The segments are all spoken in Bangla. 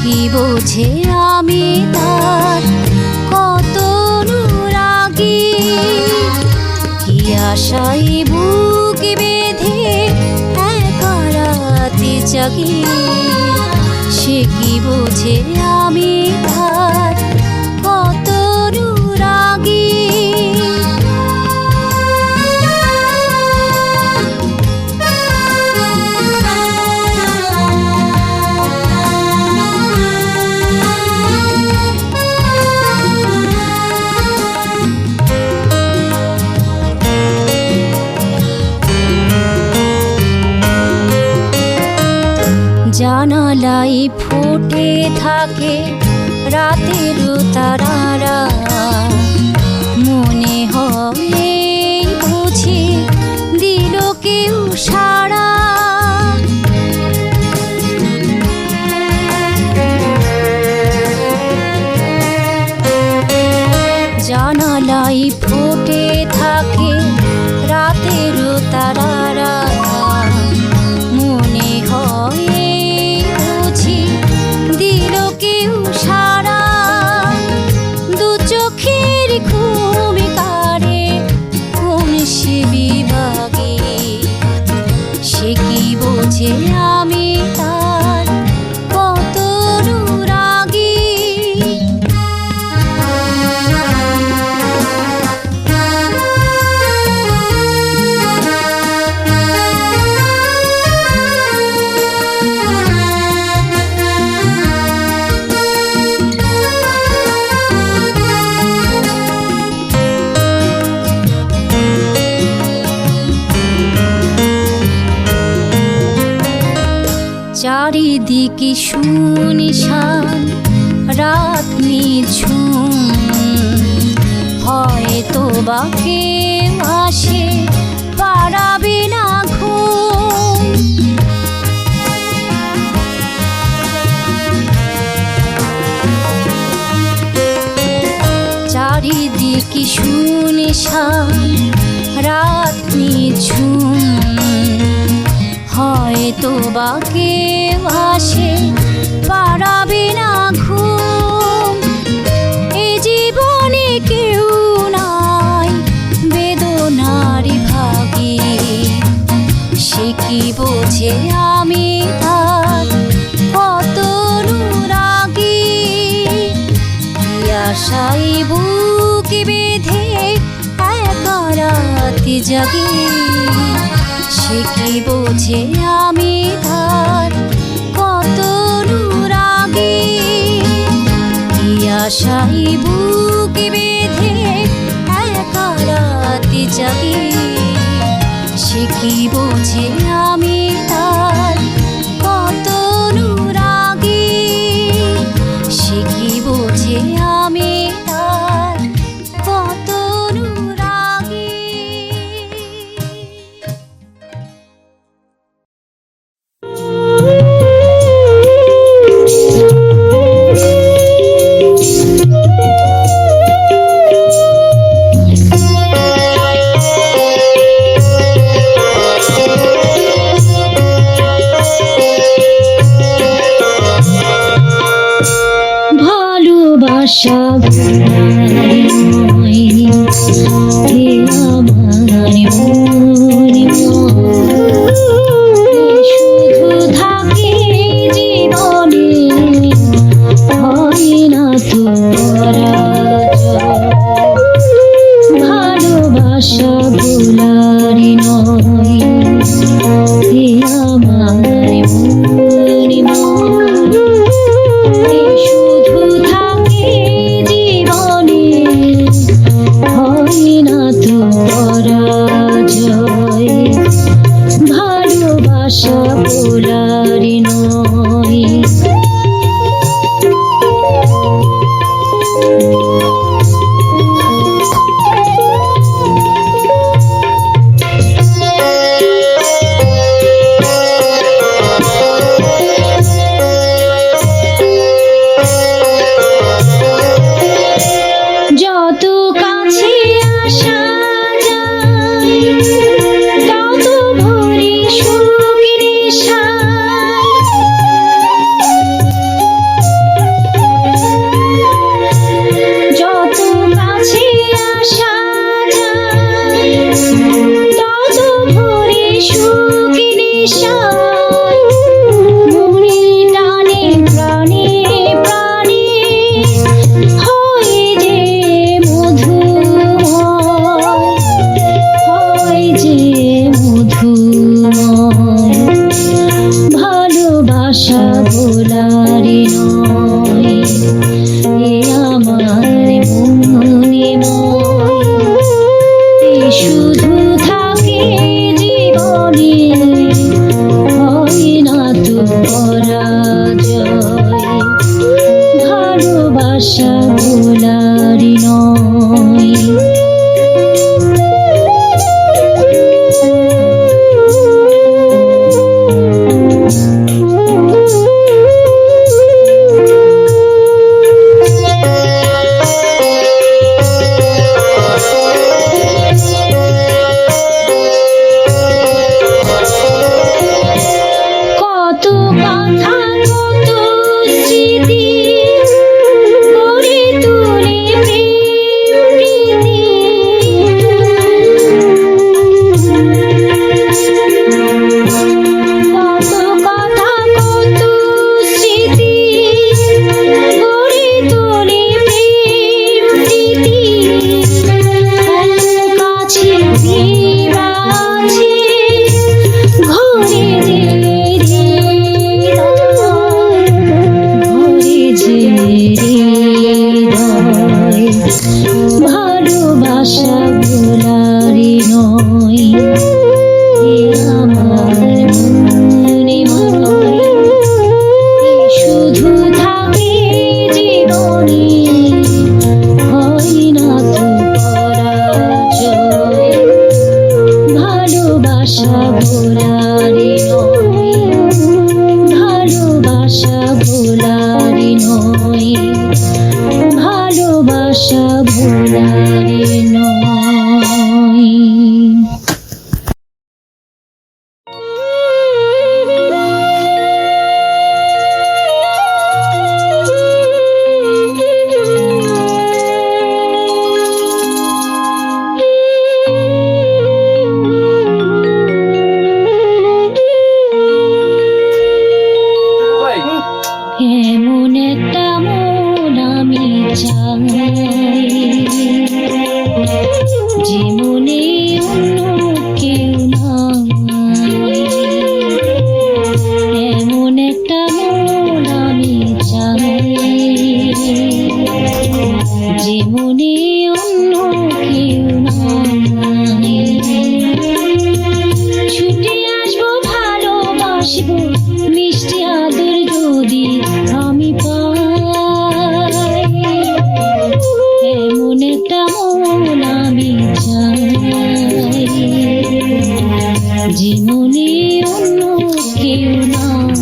কি বোঝে আমি তার কত অনুরাগী, কি আশায় বুক বেঁধে একা রাতে জাগি। সে কি বোঝে আমি তার কত অনুরাগী। জানালাই ফুটে থাকে রাতের তারারা, মনে হয় বুঝি দিল কেউ সাড়া। জানালাই ফুটে থাকে রাতের তারারা, মনে হয় বুঝি দিল কেউ সাড়া। দু চোখের ঘুম কারে কোন সে বিভাগে, সে কি বোঝে আমি তার কত অনুরাগী। চারিদিকে শুনশান রাত নিঝুম, হয়তো বা কেউ আসে পারাবে না ঘুম। চারিদিকে শুনশান রাত নিঝুম, হয়তো বা কেউ আসে পারাবে না ঘুম। এ জীবনে কেউ নাই বেদনার ভাগে, সে কি বোঝে আমি তার কত অনুরাগী। কি আশায় বুক বেঁধে একা রাতে জাগি, সে কি বোঝে আমি তার কত অনুরাগী। কি আশায় বুক বেঁধে একা রাতে জাগি, সে কি বোঝে আমি তার কত অনুরাগী। সে কি বোঝে আমি তার কত অনুরাগী। ভালোবাসা শুধু থাকে জীবনে, হয় না তো ভালোবাসা ভোলার নয় আমার শুধু থাকে জীবনে, হয় না তো পরাজয়। এ আমার মনে ময় এ শুধু থাকে জীবনে হয় না তো পরাজয় ভালোবাসা ভোলার নয় কত কথা কত স্মৃতি গড়ে তোলে প্রেম প্রীতি। কত কথা কত স্মৃতি গড়ে তোলে প্রেম প্রীতি। কাছে আছে ঘরে ঘরে যে হৃদয় ভালোবাসা ভোলার নয় এ আমার মনে ময় এ শুধু থাকে জীবনে হয় না তো পরাজয় ভালোবাসা ভোলার নয় ভালোবাসা ভোলার নয় ভালোবাসা ভোলার নয়। এমন একটা মন আমি চাই যে মনে অন্য কেউ নাই। এমন একটা মন আমি চাই যে মনে অন্য কেউ নাই। ছুটে আসবো ভালোবাসবো মিষ্টি আদর যদি আমি পাই। এমন একটা মন আমি চাই যে মনে অন্য কেউ নাই।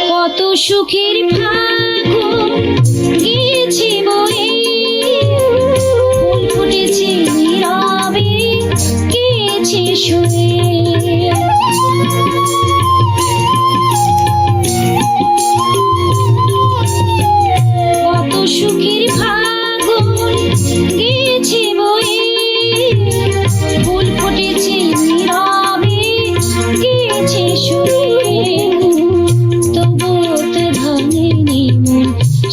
কত সুখের ফাগুন গিয়েছে বয়ে ফুল ফুটেছে নীরবে গিয়েছে শুয়ে। কত সুখের ফাগুন গিয়েছে বয়ে ফুল ফুটেছে নীরবে গিয়েছে শুয়ে। তবুও তো ভাঙেনি মন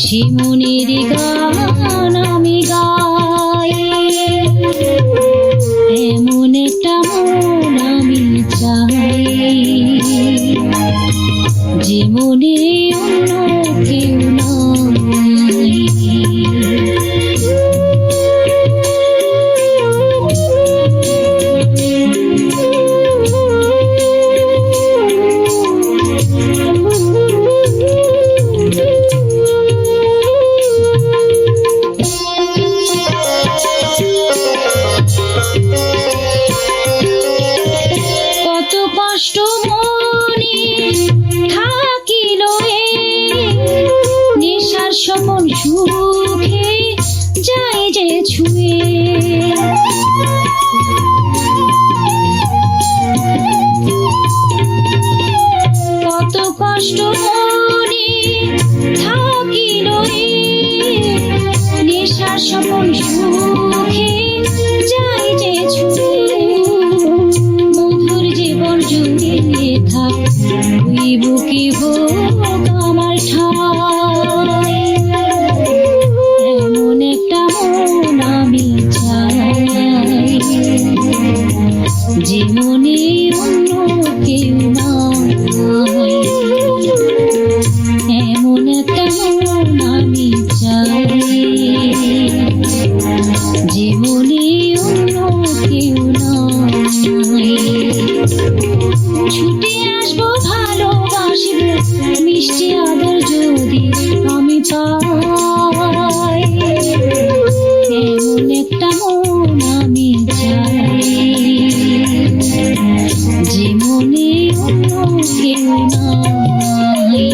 সে মনের গান আমি গাই। এমন একটা মন আমি চাই যে মনে অন্য কেউ নাই। কত কষ্ট মনে থাকিল নেশার স্বপন সুখে যায় যে ছুঁয়ে। কত কষ্ট মনে থাকিল নেশার স্বপন সুখে যায় যে ছুঁয়ে। মধুর জীবন জুড়ে তুই বুকে হোক আমার ঠাই। এমন একটা মন আমি চাই, যে মনে অন্য কেউ নাই। এমন একটা মন আমি চাই, যে মনে অন্য কেউ নাই। ছুটে আসবো, ভালোবাসবো, মিষ্টি আদর যদি আমি পাই। এমন একটা মন আমি চাই, যে মনে অন্য কেউ নাই।